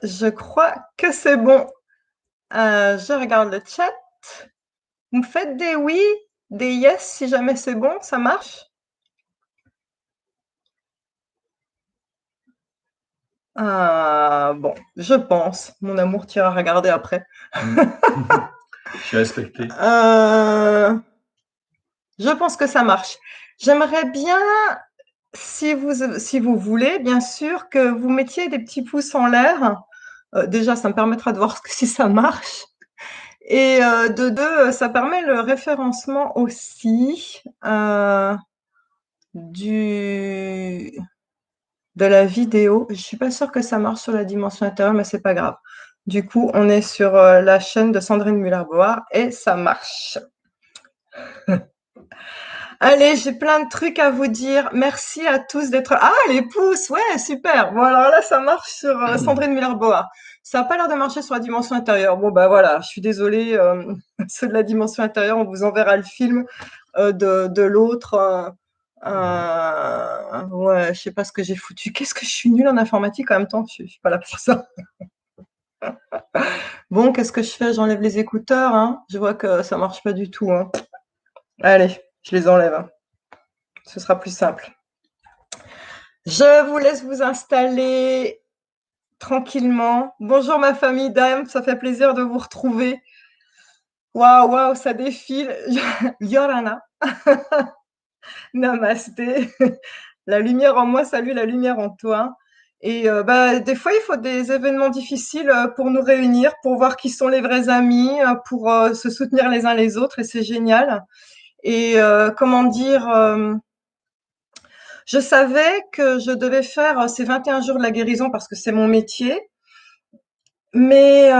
Je crois que c'est bon. Je regarde le chat. Vous me faites des oui, des yes si jamais c'est bon, ça marche? Bon, je pense. Mon amour, tu iras regarder après. J'ai respecté. Je pense que ça marche. J'aimerais bien, si vous voulez, bien sûr, que vous mettiez des petits pouces en l'air. Déjà, ça me permettra de voir si ça marche. Et de deux, ça permet le référencement aussi du de la vidéo. Je suis pas sûre que ça marche sur la dimension intérieure, mais c'est pas grave. Du coup, on est sur la chaîne de Sandrine Muller-Board et ça marche. Allez, j'ai plein de trucs à vous dire. Merci à tous d'être... Ah, les pouces, ouais, super. Bon, alors là, ça marche sur Sandrine Muller-Board. Ça n'a pas l'air de marcher sur la dimension intérieure. Bon, bah voilà, je suis désolée. Ceux de la dimension intérieure, on vous enverra le film de l'autre. Ouais, je sais pas ce que j'ai foutu. Qu'est-ce que je suis nulle en informatique en même temps, je suis pas là pour ça. Bon, qu'est-ce que je fais? J'enlève les écouteurs, hein. Je vois que ça marche pas du tout, hein. Allez, je les enlève, hein. Ce sera plus simple. Je vous laisse vous installer tranquillement. Bonjour ma famille d'âme, ça fait plaisir de vous retrouver. Waouh, waouh, ça défile. Yorana, namasté. La lumière en moi salue la lumière en toi. Et des fois, il faut des événements difficiles pour nous réunir, pour voir qui sont les vrais amis, pour se soutenir les uns les autres, et c'est génial. Et comment dire, je savais que je devais faire ces 21 jours de la guérison parce que c'est mon métier, mais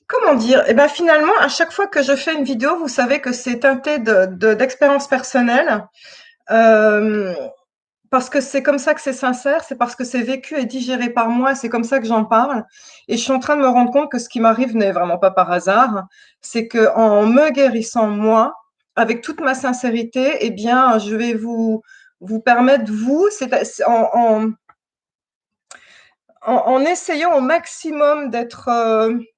comment dire? Eh ben finalement, à chaque fois que je fais une vidéo, vous savez que c'est teinté d'expérience personnelle. Euh, Parce que c'est comme ça que c'est sincère, c'est parce que c'est vécu et digéré par moi, c'est comme ça que j'en parle. Et je suis en train de me rendre compte que ce qui m'arrive n'est vraiment pas par hasard. C'est que en me guérissant moi, avec toute ma sincérité, eh bien, je vais vous permettre, vous, en essayant au maximum d'être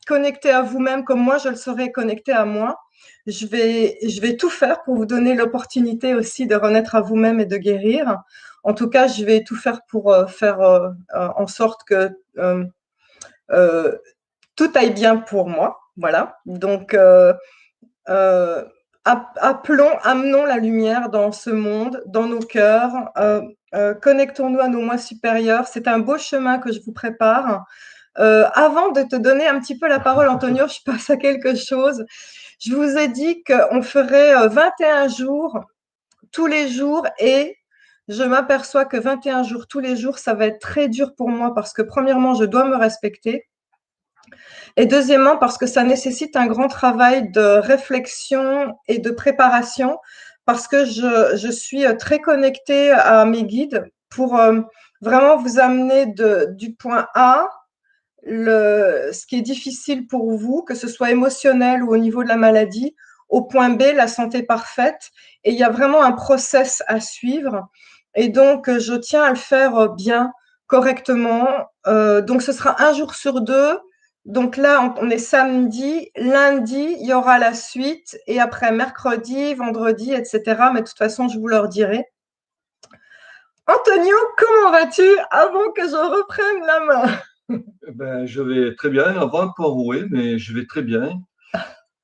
connecté à vous-même comme moi, je le serai connecté à moi. Je vais tout faire pour vous donner l'opportunité aussi de renaître à vous-même et de guérir. En tout cas, je vais tout faire pour faire en sorte que euh, tout aille bien pour moi. Voilà. Donc, euh, amenons la lumière dans ce monde, dans nos cœurs. Connectons-nous à nos moi supérieurs. C'est un beau chemin que je vous prépare. Avant de te donner un petit peu la parole, Antonio, je passe à quelque chose. Je vous ai dit qu'on ferait 21 jours tous les jours et je m'aperçois que 21 jours tous les jours, ça va être très dur pour moi parce que premièrement, je dois me respecter et deuxièmement, parce que ça nécessite un grand travail de réflexion et de préparation parce que je suis très connectée à mes guides pour vraiment vous amener du point A ce qui est difficile pour vous, que ce soit émotionnel ou au niveau de la maladie, au point B, la santé parfaite. Et il y a vraiment un process à suivre. Et donc, je tiens à le faire bien, correctement. Donc, ce sera un jour sur deux. Donc là, on est samedi. Lundi, il y aura la suite. Et après, mercredi, vendredi, etc. Mais de toute façon, je vous le dirai. Antonio, comment vas-tu avant que je reprenne la main? Ben, je vais très bien, avant un peu enroué, mais je vais très bien.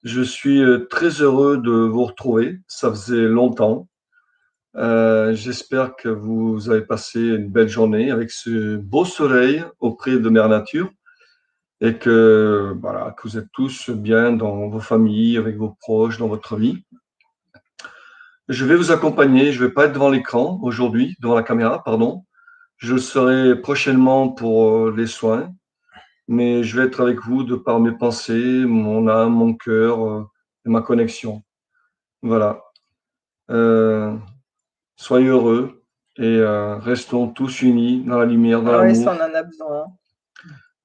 Je suis très heureux de vous retrouver. Ça faisait longtemps. J'espère que vous avez passé une belle journée avec ce beau soleil auprès de Mère Nature et que, voilà, que vous êtes tous bien dans vos familles, avec vos proches, dans votre vie. Je vais vous accompagner. Je ne vais pas être devant l'écran aujourd'hui, devant la caméra, pardon. Je le serai prochainement pour les soins. Mais je vais être avec vous de par mes pensées, mon âme, mon cœur et ma connexion. Voilà. Euh, Soyez heureux et restons tous unis dans la lumière, dans Ah oui, ça, on l'amour en a besoin.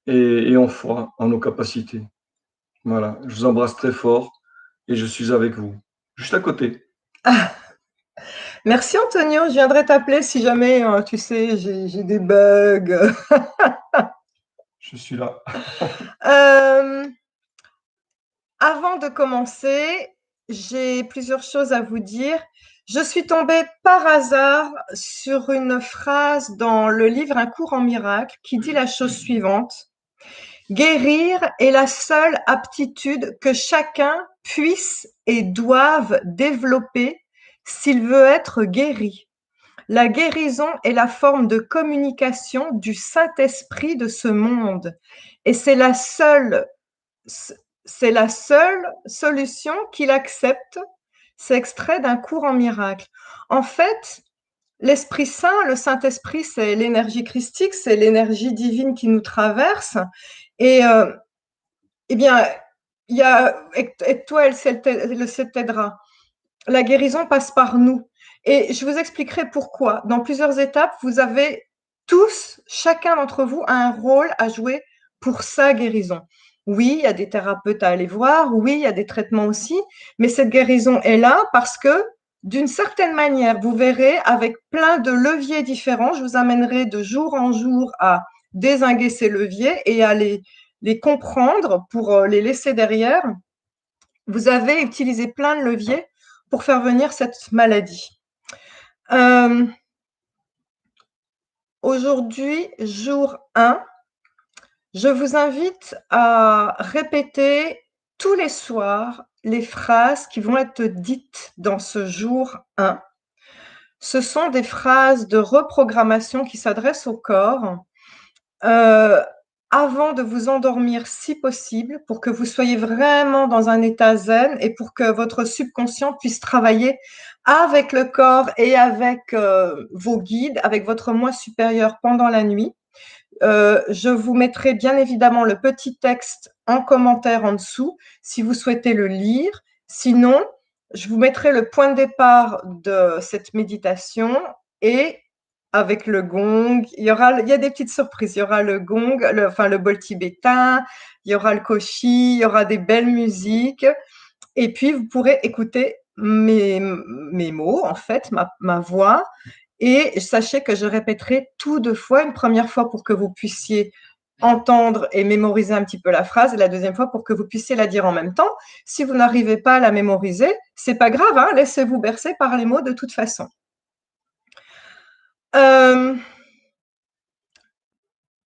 et en foi, en nos capacités. Voilà. Je vous embrasse très fort et je suis avec vous, juste à côté. Merci Antonio, je viendrai t'appeler si jamais, tu sais, j'ai des bugs. Je suis là. Avant de commencer, j'ai plusieurs choses à vous dire. Je suis tombée par hasard sur une phrase dans le livre Un cours en miracle qui dit la chose suivante. Guérir est la seule aptitude que chacun puisse et doive développer s'il veut être guéri. La guérison est la forme de communication du Saint-Esprit de ce monde et c'est la seule solution qu'il accepte. C'est extrait d'un cours en miracle. En fait, l'Esprit Saint, le Saint-Esprit, c'est l'énergie christique, c'est l'énergie divine qui nous traverse. Et eh bien, il y a aide-toi, le ciel t'aidera. La guérison passe par nous. Et je vous expliquerai pourquoi. Dans plusieurs étapes, vous avez tous, chacun d'entre vous, a un rôle à jouer pour sa guérison. Oui, il y a des thérapeutes à aller voir, oui, il y a des traitements aussi, mais cette guérison est là parce que, d'une certaine manière, vous verrez, avec plein de leviers différents, je vous amènerai de jour en jour à dézinguer ces leviers et à les comprendre pour les laisser derrière. Vous avez utilisé plein de leviers pour faire venir cette maladie. Aujourd'hui, jour 1, je vous invite à répéter tous les soirs les phrases qui vont être dites dans ce jour 1. Ce sont des phrases de reprogrammation qui s'adressent au corps avant de vous endormir si possible, pour que vous soyez vraiment dans un état zen et pour que votre subconscient puisse travailler avec le corps et avec vos guides, avec votre moi supérieur pendant la nuit. Je vous mettrai bien évidemment le petit texte en commentaire en dessous si vous souhaitez le lire. Sinon, je vous mettrai le point de départ de cette méditation et avec le gong, il y a des petites surprises. Il y aura le gong, le bol tibétain, il y aura le koshi, il y aura des belles musiques. Et puis, vous pourrez écouter mes mots, en fait, ma voix. Et sachez que je répéterai tout 2 fois. Une première fois pour que vous puissiez entendre et mémoriser un petit peu la phrase, et la deuxième fois pour que vous puissiez la dire en même temps. Si vous n'arrivez pas à la mémoriser, c'est pas grave, hein, laissez-vous bercer par les mots de toute façon.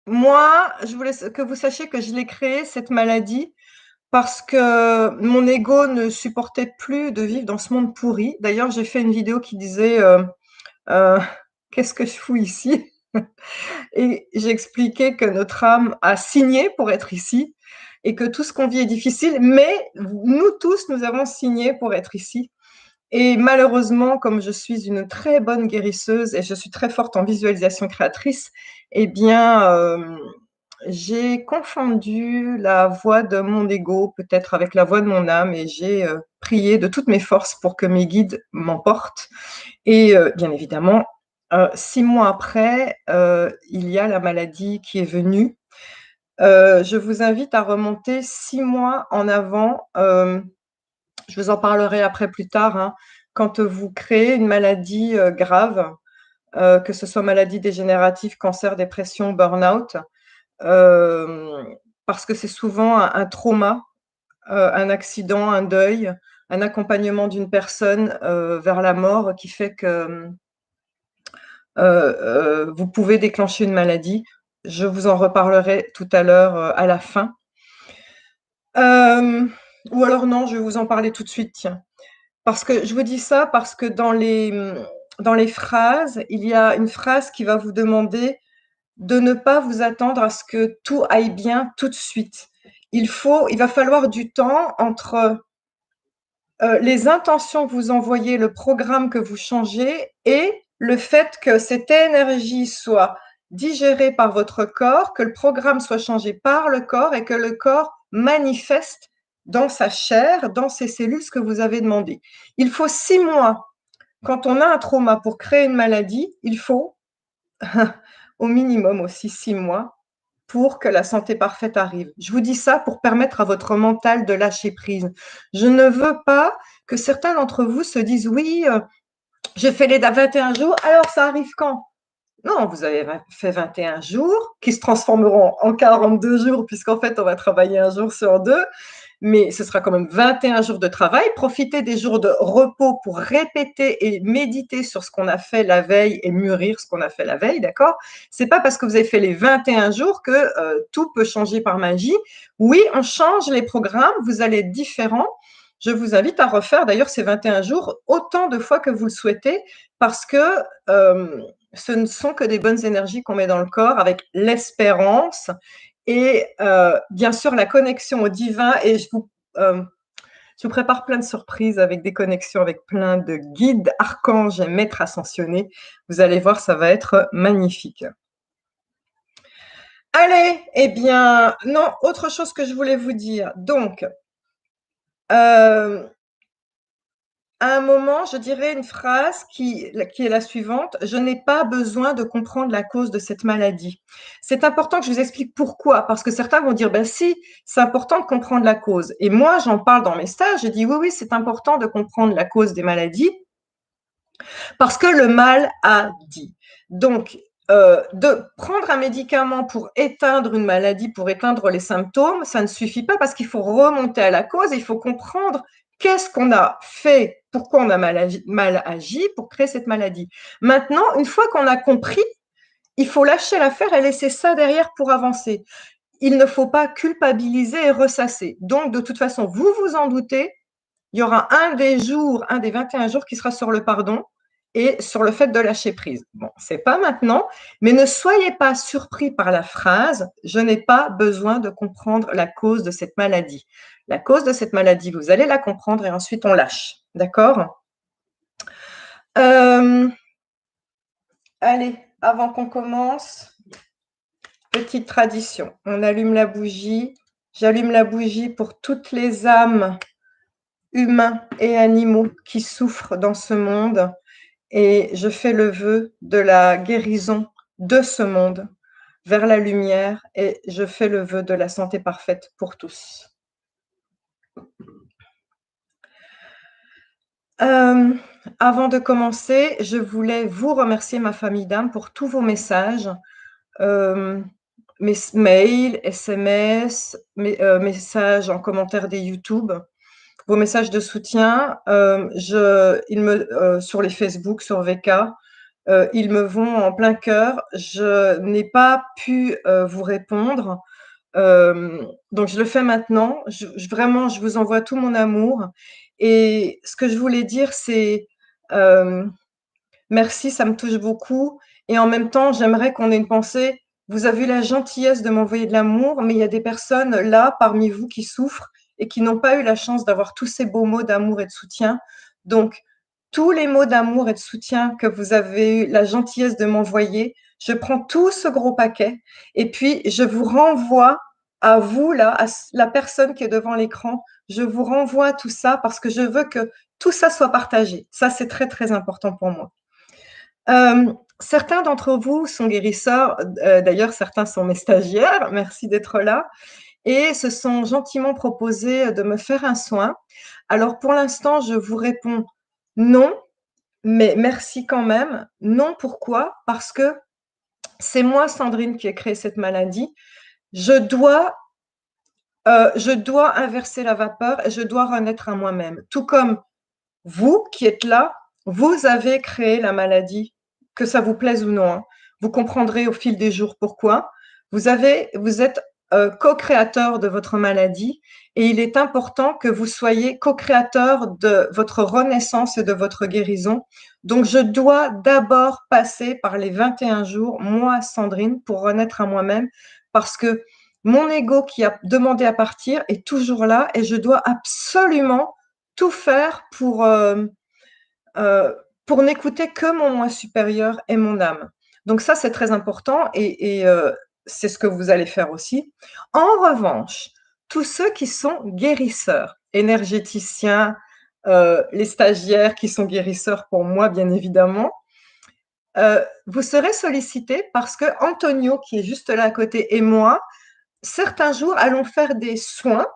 Moi, je voulais que vous sachiez que je l'ai créée, cette maladie, parce que mon ego ne supportait plus de vivre dans ce monde pourri. D'ailleurs, j'ai fait une vidéo qui disait qu'est-ce que je fous ici? Et j'expliquais que notre âme a signé pour être ici et que tout ce qu'on vit est difficile, mais nous tous, nous avons signé pour être ici. Et malheureusement, comme je suis une très bonne guérisseuse et je suis très forte en visualisation créatrice, eh bien, j'ai confondu la voix de mon ego peut-être avec la voix de mon âme et j'ai prié de toutes mes forces pour que mes guides m'emportent. Et bien évidemment, 6 mois après, il y a la maladie qui est venue. Je vous invite à remonter 6 mois en avant. Je vous en parlerai après plus tard, hein. Quand vous créez une maladie grave, que ce soit maladie dégénérative, cancer, dépression, burn-out, parce que c'est souvent un trauma, un accident, un deuil, un accompagnement d'une personne vers la mort qui fait que vous pouvez déclencher une maladie. Je vous en reparlerai tout à l'heure à la fin. Ou alors non, je vais vous en parler tout de suite, tiens. Parce que je vous dis ça parce que dans les phrases, il y a une phrase qui va vous demander de ne pas vous attendre à ce que tout aille bien tout de suite. Il va falloir du temps entre les intentions que vous envoyez, le programme que vous changez et le fait que cette énergie soit digérée par votre corps, que le programme soit changé par le corps et que le corps manifeste dans sa chair, dans ses cellules, ce que vous avez demandé. Il faut 6 mois. Quand on a un trauma pour créer une maladie, il faut au minimum aussi 6 mois pour que la santé parfaite arrive. Je vous dis ça pour permettre à votre mental de lâcher prise. Je ne veux pas que certains d'entre vous se disent oui, j'ai fait les 21 jours, alors ça arrive quand? Non, vous avez fait 21 jours qui se transformeront en 42 jours puisqu'en fait, on va travailler un jour sur deux, mais ce sera quand même 21 jours de travail. Profitez des jours de repos pour répéter et méditer sur ce qu'on a fait la veille et mûrir ce qu'on a fait la veille, d'accord? C'est pas parce que vous avez fait les 21 jours que tout peut changer par magie. Oui, on change les programmes, vous allez être différent. Je vous invite à refaire d'ailleurs ces 21 jours autant de fois que vous le souhaitez parce que ce ne sont que des bonnes énergies qu'on met dans le corps avec l'espérance et bien sûr la connexion au divin. Et je vous prépare plein de surprises avec des connexions avec plein de guides, archanges et maîtres ascensionnés. Vous allez voir, ça va être magnifique. Allez, eh bien, non, autre chose que je voulais vous dire. Donc, à un moment, je dirais une phrase qui est la suivante: je n'ai pas besoin de comprendre la cause de cette maladie. C'est important que je vous explique pourquoi, parce que certains vont dire, ben si, c'est important de comprendre la cause. Et moi, j'en parle dans mes stages, je dis oui, oui, c'est important de comprendre la cause des maladies, parce que le mal a dit. Donc, de prendre un médicament pour éteindre une maladie, pour éteindre les symptômes, ça ne suffit pas parce qu'il faut remonter à la cause, il faut comprendre qu'est-ce qu'on a fait, pourquoi on a mal agi pour créer cette maladie. Maintenant, une fois qu'on a compris, il faut lâcher l'affaire et laisser ça derrière pour avancer. Il ne faut pas culpabiliser et ressasser. Donc, de toute façon, vous vous en doutez, il y aura un des jours, un des 21 jours qui sera sur le pardon et sur le fait de lâcher prise. Bon, c'est pas maintenant, mais ne soyez pas surpris par la phrase « je n'ai pas besoin de comprendre la cause de cette maladie ». La cause de cette maladie, vous allez la comprendre et ensuite on lâche. D'accord? Allez, avant qu'on commence, petite tradition. On allume la bougie. J'allume la bougie pour toutes les âmes humains et animaux qui souffrent dans ce monde. Et je fais le vœu de la guérison de ce monde vers la lumière et je fais le vœu de la santé parfaite pour tous. Avant de commencer, je voulais vous remercier, ma famille d'âme, pour tous vos messages, mes mails, SMS, messages en commentaire des YouTube, vos messages de soutien, sur les Facebook, sur VK, ils me vont en plein cœur. Je n'ai pas pu vous répondre, donc je le fais maintenant. Vraiment, je vous envoie tout mon amour. Et ce que je voulais dire, c'est merci, ça me touche beaucoup. Et en même temps, j'aimerais qu'on ait une pensée. Vous avez eu la gentillesse de m'envoyer de l'amour, mais il y a des personnes là parmi vous qui souffrent et qui n'ont pas eu la chance d'avoir tous ces beaux mots d'amour et de soutien. Donc, tous les mots d'amour et de soutien que vous avez eu la gentillesse de m'envoyer, je prends tout ce gros paquet et puis je vous renvoie à vous, là, à la personne qui est devant l'écran. Je vous renvoie tout ça parce que je veux que tout ça soit partagé. Ça, c'est très, très important pour moi. Certains d'entre vous sont guérisseurs, d'ailleurs certains sont mes stagiaires, merci d'être là, et se sont gentiment proposés de me faire un soin. Alors pour l'instant, je vous réponds non, mais merci quand même. Non, pourquoi? Parce que c'est moi, Sandrine, qui ai créé cette maladie. Je dois inverser la vapeur et je dois renaître à moi-même. Tout comme vous qui êtes là, vous avez créé la maladie, que ça vous plaise ou non, hein. Vous comprendrez au fil des jours pourquoi. Vous êtes co-créateur de votre maladie et il est important que vous soyez co-créateur de votre renaissance et de votre guérison. Donc, je dois d'abord passer par les 21 jours, moi, Sandrine, pour renaître à moi-même parce que mon ego qui a demandé à partir est toujours là et je dois absolument tout faire pour n'écouter que mon moi supérieur et mon âme. Donc ça, c'est très important et c'est ce que vous allez faire aussi. En revanche, tous ceux qui sont guérisseurs, énergéticiens, les stagiaires qui sont guérisseurs pour moi, bien évidemment, vous serez sollicités parce que Antonio, qui est juste là à côté, et moi, certains jours, allons faire des soins,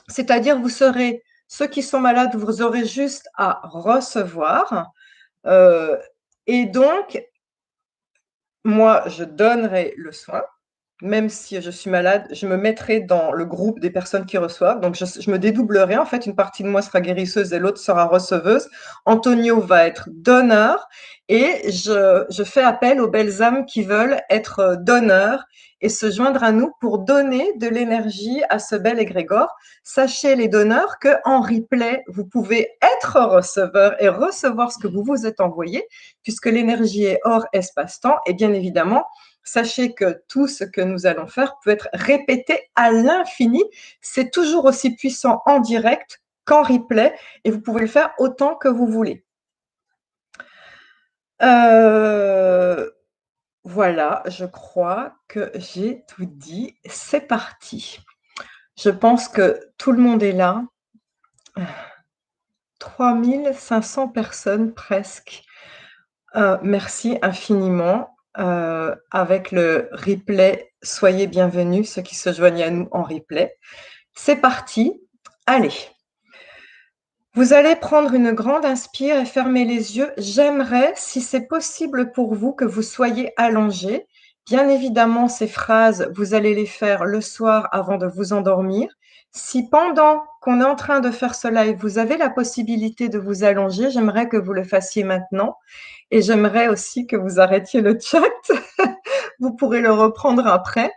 c'est-à-dire vous serez, ceux qui sont malades, vous aurez juste à recevoir. Et donc, moi, je donnerai le soin. Même si je suis malade, je me mettrai dans le groupe des personnes qui reçoivent. Donc, je me dédoublerai. En fait, une partie de moi sera guérisseuse et l'autre sera receveuse. Antonio va être donneur et je fais appel aux belles âmes qui veulent être donneurs et se joindre à nous pour donner de l'énergie à ce bel égrégore. Sachez, les donneurs, qu'en replay, vous pouvez être receveur et recevoir ce que vous vous êtes envoyé, puisque l'énergie est hors espace-temps. Et bien évidemment, sachez que tout ce que nous allons faire peut être répété à l'infini. C'est toujours aussi puissant en direct qu'en replay et vous pouvez le faire autant que vous voulez. Voilà, je crois que j'ai tout dit. C'est parti. Je pense que tout le monde est là. 3500 personnes presque. Merci infiniment. Avec le replay, soyez bienvenus, ceux qui se joignent à nous en replay. C'est parti. Allez. Vous allez prendre une grande inspire et fermer les yeux. J'aimerais, si c'est possible pour vous, que vous soyez allongés. Bien évidemment, ces phrases, vous allez les faire le soir avant de vous endormir. Si pendant qu'on est en train de faire ce live, vous avez la possibilité de vous allonger, j'aimerais que vous le fassiez maintenant. Et j'aimerais aussi que vous arrêtiez le chat. Vous pourrez le reprendre après.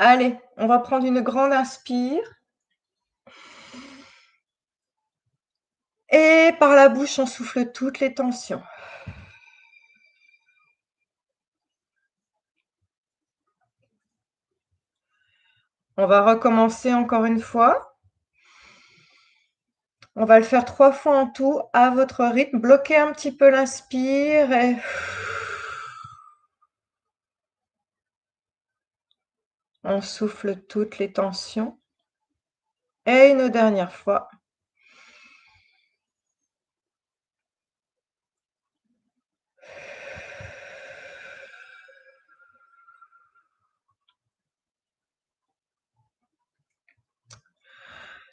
Allez, on va prendre une grande inspire. Et par la bouche, on souffle toutes les tensions. On va recommencer encore une fois. On va le faire 3 fois en tout à votre rythme. Bloquez un petit peu l'inspire et on souffle toutes les tensions. Et une dernière fois. «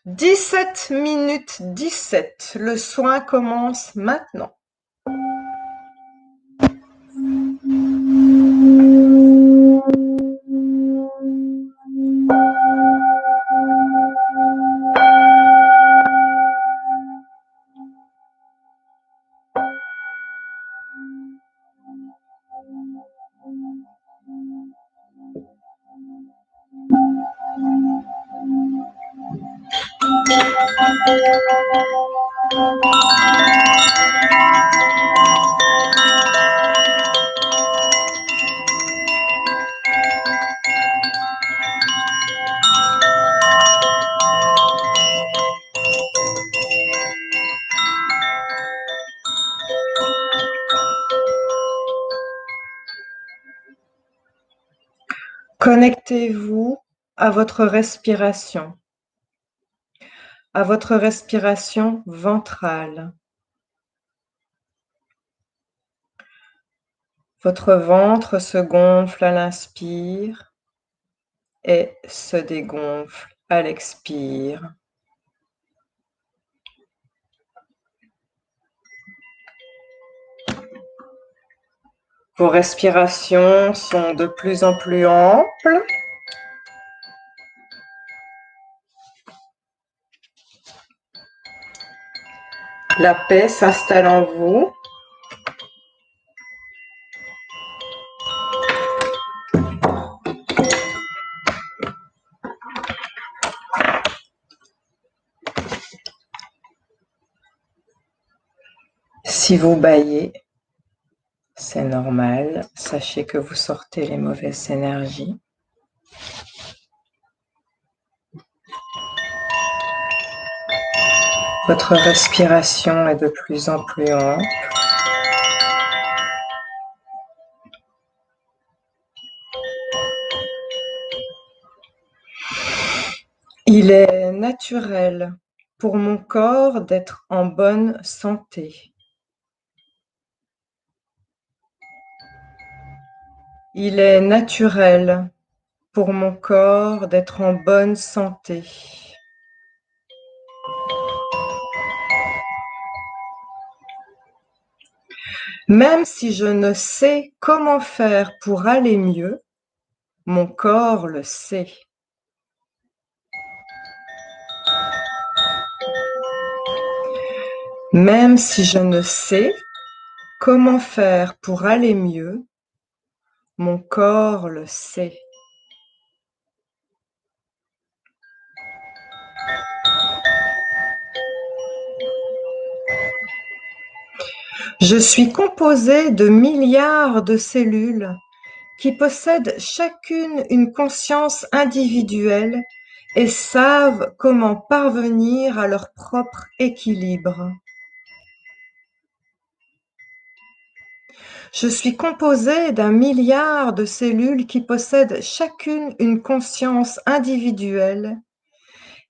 17 minutes 17. Le soin commence maintenant. Connectez-vous à votre respiration ventrale. Votre ventre se gonfle à l'inspire et se dégonfle à l'expire. Vos respirations sont de plus en plus amples. La paix s'installe en vous. Si vous bâillez, c'est normal. Sachez que vous sortez les mauvaises énergies. Votre respiration est de plus en plus ample. Il est naturel pour mon corps d'être en bonne santé. Il est naturel pour mon corps d'être en bonne santé. Même si je ne sais comment faire pour aller mieux, mon corps le sait. Même si je ne sais comment faire pour aller mieux, mon corps le sait. Je suis composé de milliards de cellules qui possèdent chacune une conscience individuelle et savent comment parvenir à leur propre équilibre. Je suis composé d'un milliard de cellules qui possèdent chacune une conscience individuelle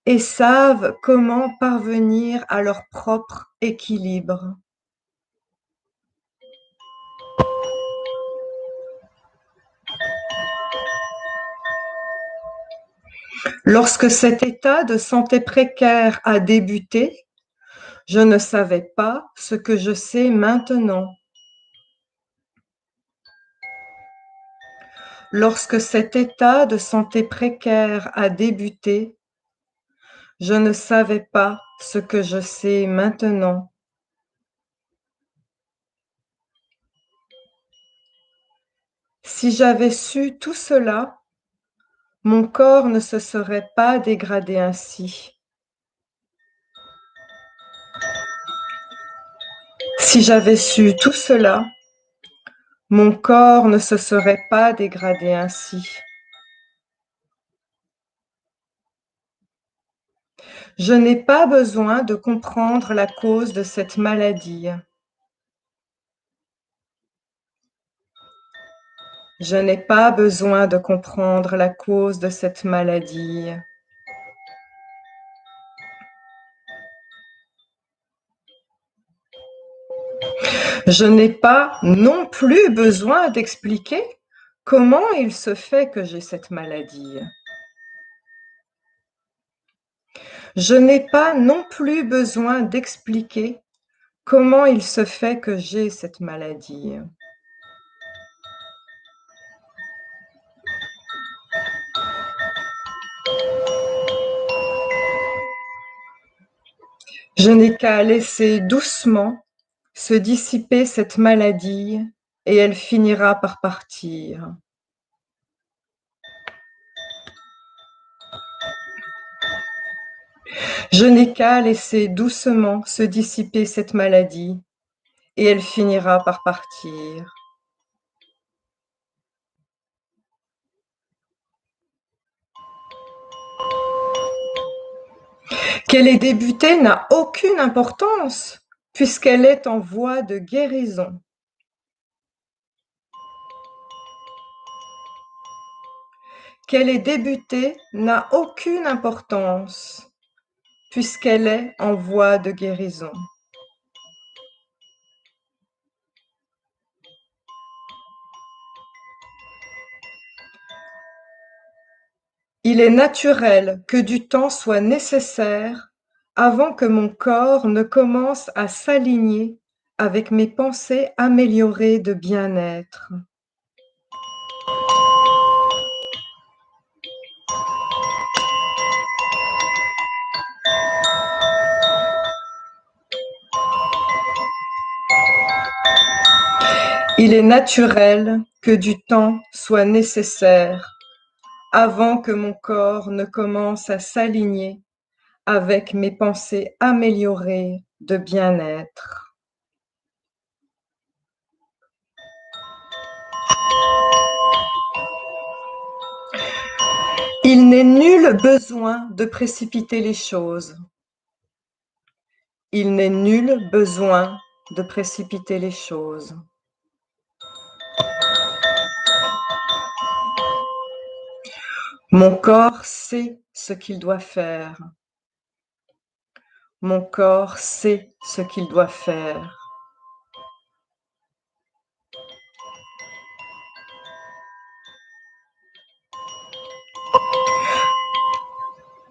et savent comment parvenir à leur propre équilibre. Lorsque cet état de santé précaire a débuté, je ne savais pas ce que je sais maintenant. Lorsque cet état de santé précaire a débuté, je ne savais pas ce que je sais maintenant. Si j'avais su tout cela, mon corps ne se serait pas dégradé ainsi. Si j'avais su tout cela, mon corps ne se serait pas dégradé ainsi. Je n'ai pas besoin de comprendre la cause de cette maladie. Je n'ai pas besoin de comprendre la cause de cette maladie. Je n'ai pas non plus besoin d'expliquer comment il se fait que j'ai cette maladie. Je n'ai pas non plus besoin d'expliquer comment il se fait que j'ai cette maladie. Je n'ai qu'à laisser doucement se dissiper cette maladie et elle finira par partir. Je n'ai qu'à laisser doucement se dissiper cette maladie et elle finira par partir. Qu'elle ait débuté n'a aucune importance puisqu'elle est en voie de guérison. Qu'elle ait débuté n'a aucune importance puisqu'elle est en voie de guérison. Il est naturel que du temps soit nécessaire avant que mon corps ne commence à s'aligner avec mes pensées améliorées de bien-être. Il est naturel que du temps soit nécessaire avant que mon corps ne commence à s'aligner avec mes pensées améliorées de bien-être. Il n'est nul besoin de précipiter les choses. Il n'est nul besoin de précipiter les choses. Mon corps sait ce qu'il doit faire. Mon corps sait ce qu'il doit faire.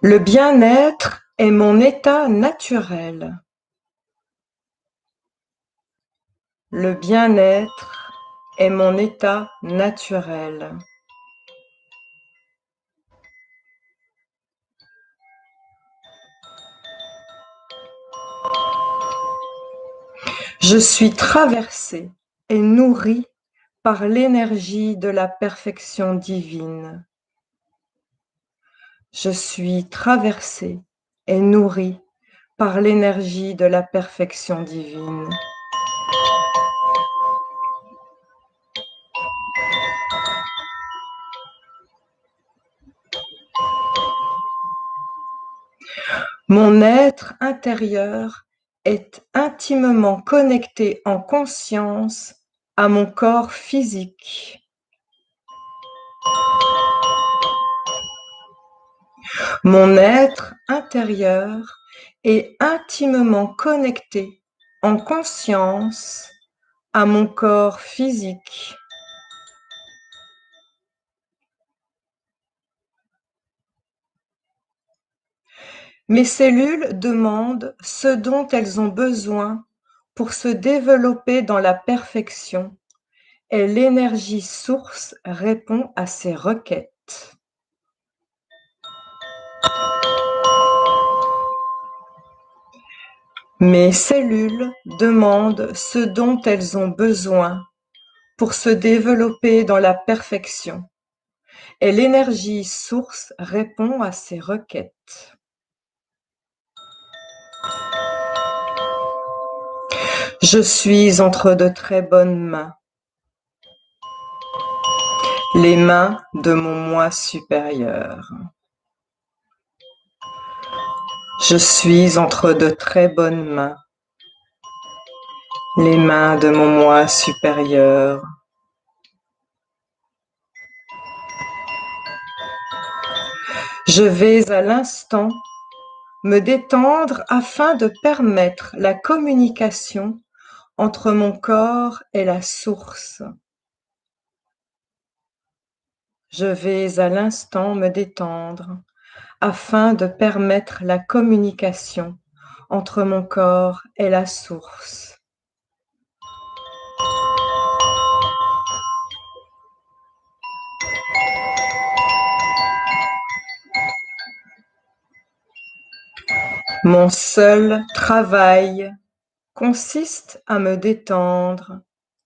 Le bien-être est mon état naturel. Le bien-être est mon état naturel. Je suis traversée et nourrie par l'énergie de la perfection divine. Je suis traversée et nourrie par l'énergie de la perfection divine. Mon être intérieur est intimement connecté en conscience à mon corps physique. Mon être intérieur est intimement connecté en conscience à mon corps physique. Mes cellules demandent ce dont elles ont besoin pour se développer dans la perfection et l'énergie source répond à ces requêtes. Mes cellules demandent ce dont elles ont besoin pour se développer dans la perfection et l'énergie source répond à ces requêtes. Je suis entre de très bonnes mains, les mains de mon moi supérieur. Je suis entre de très bonnes mains, les mains de mon moi supérieur. Je vais à l'instant me détendre afin de permettre la communication entre mon corps et la source. Je vais à l'instant me détendre afin de permettre la communication entre mon corps et la source. Mon seul travail consiste à me détendre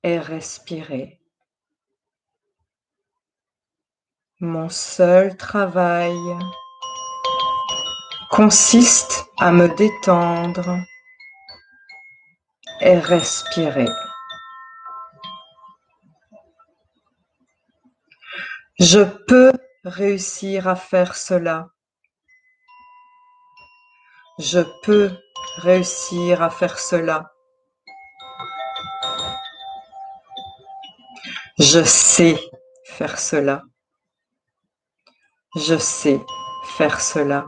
et respirer. Mon seul travail consiste à me détendre et respirer. Je peux réussir à faire cela. Je peux réussir à faire cela. Je sais faire cela. Je sais faire cela.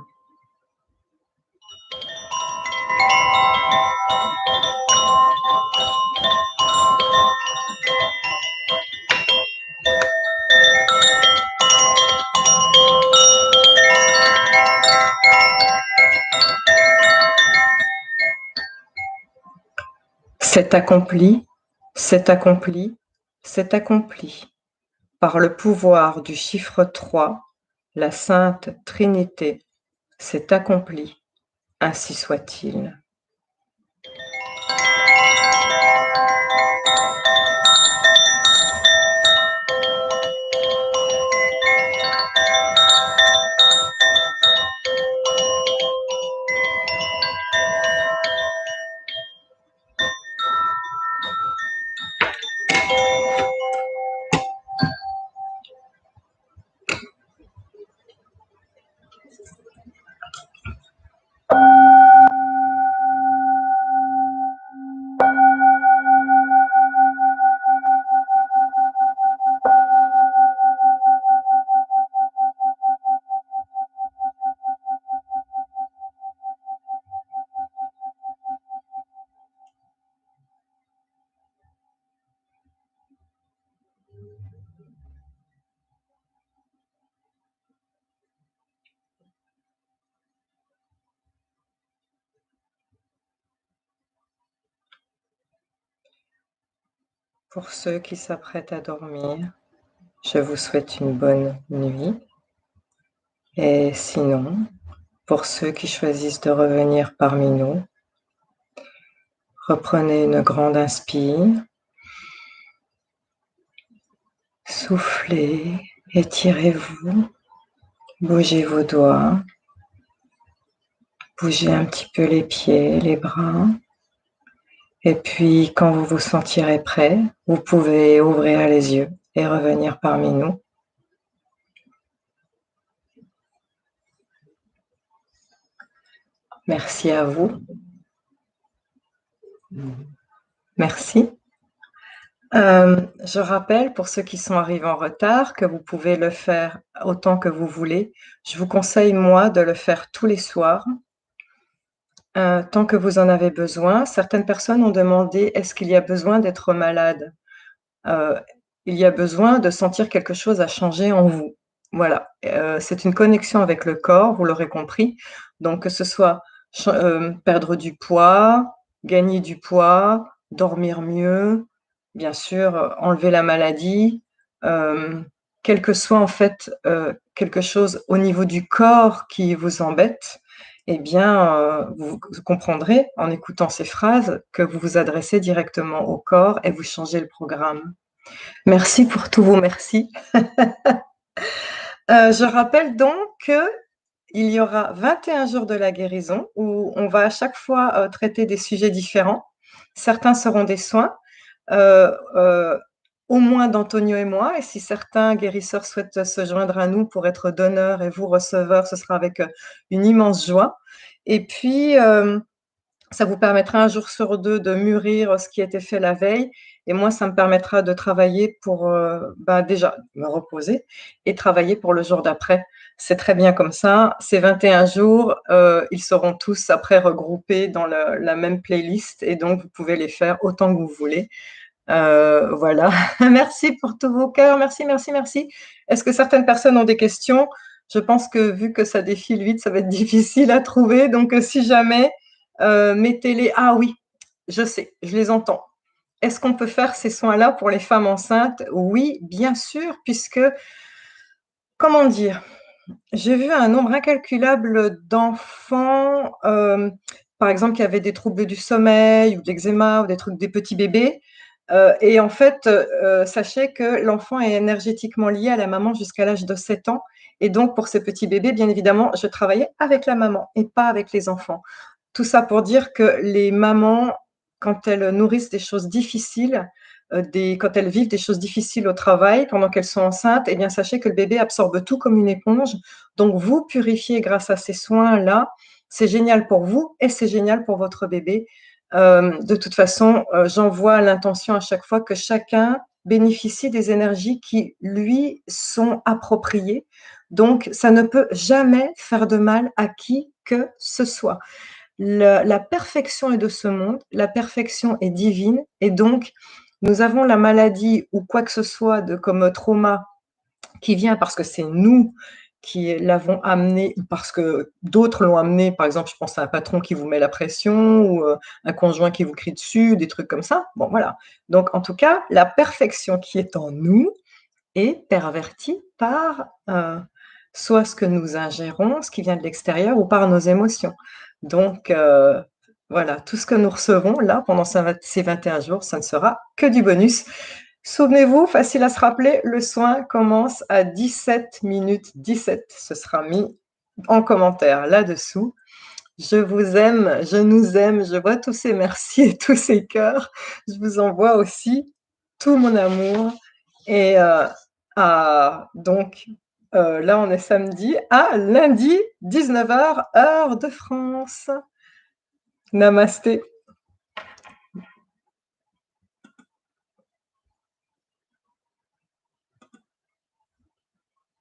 C'est accompli, c'est accompli, c'est accompli. Par le pouvoir du chiffre 3, la Sainte Trinité, c'est accompli. Ainsi soit-il. Pour ceux qui s'apprêtent à dormir, je vous souhaite une bonne nuit. Et sinon, pour ceux qui choisissent de revenir parmi nous, reprenez une grande inspire, soufflez, étirez-vous, bougez vos doigts, bougez un petit peu les pieds, les bras. Et puis, quand vous vous sentirez prêt, vous pouvez ouvrir les yeux et revenir parmi nous. Merci à vous. Merci. Je rappelle pour ceux qui sont arrivés en retard que vous pouvez le faire autant que vous voulez. Je vous conseille, moi, de le faire tous les soirs, tant que vous en avez besoin. Certaines personnes ont demandé: «Est-ce qu'il y a besoin d'être malade?» Il y a besoin de sentir quelque chose a changé en vous. Voilà, c'est une connexion avec le corps, vous l'aurez compris. Donc que ce soit perdre du poids, gagner du poids, dormir mieux, bien sûr, enlever la maladie, quel que soit en fait, quelque chose au niveau du corps qui vous embête, eh bien, vous comprendrez en écoutant ces phrases que vous vous adressez directement au corps et vous changez le programme. Merci pour tous vos merci. Je rappelle donc qu'il y aura 21 jours de la guérison où on va à chaque fois, traiter des sujets différents. Certains seront des soins, heu au moins d'Antonio et moi, et si certains guérisseurs souhaitent se joindre à nous pour être donneurs et vous receveurs, ce sera avec, une immense joie. Et puis, ça vous permettra un jour sur 2 de mûrir ce qui a été fait la veille, et moi, ça me permettra de travailler pour, déjà me reposer et travailler pour le jour d'après. C'est très bien comme ça. Ces 21 jours, ils seront tous après regroupés dans la même playlist, et donc vous pouvez les faire autant que vous voulez. Voilà. Merci pour tous vos cœurs. Merci, merci, merci. Est-ce que certaines personnes ont des questions? Je pense que vu que ça défile vite, ça va être difficile à trouver, donc si jamais, mettez-les. Ah oui, je sais, je les entends. Est-ce qu'on peut faire ces soins-là pour les femmes enceintes? Oui, bien sûr, puisque, comment dire? J'ai vu un nombre incalculable d'enfants, par exemple, qui avaient des troubles du sommeil ou de l'eczéma ou des petits bébés, et en fait, sachez que l'enfant est énergétiquement lié à la maman jusqu'à l'âge de 7 ans, et donc pour ces petits bébés, bien évidemment, je travaillais avec la maman et pas avec les enfants. Tout ça pour dire que les mamans, quand elles nourrissent des choses difficiles, quand elles vivent des choses difficiles au travail, pendant qu'elles sont enceintes, eh bien, sachez que le bébé absorbe tout comme une éponge. Donc, vous purifiez grâce à ces soins-là. C'est génial pour vous et c'est génial pour votre bébé. De toute façon, j'envoie l'intention à chaque fois que chacun bénéficie des énergies qui lui sont appropriées. Donc, ça ne peut jamais faire de mal à qui que ce soit. La perfection est de ce monde, la perfection est divine, et donc nous avons la maladie ou quoi que ce soit de comme trauma qui vient parce que c'est nous qui l'avons amené ou parce que d'autres l'ont amené. Par exemple, je pense à un patron qui vous met la pression ou, un conjoint qui vous crie dessus, des trucs comme ça. Bon, voilà. Donc en tout cas, la perfection qui est en nous est pervertie par, soit ce que nous ingérons, ce qui vient de l'extérieur, ou par nos émotions. Donc voilà, tout ce que nous recevons là pendant ces 21 jours, ça ne sera que du bonus. Souvenez-vous, facile à se rappeler, le soin commence à 17 minutes 17. Ce sera mis en commentaire là-dessous. Je vous aime, je nous aime, je vois tous ces merci et tous ces cœurs. Je vous envoie aussi tout mon amour, et donc là, on est samedi, à lundi 19h heure de France. Namasté.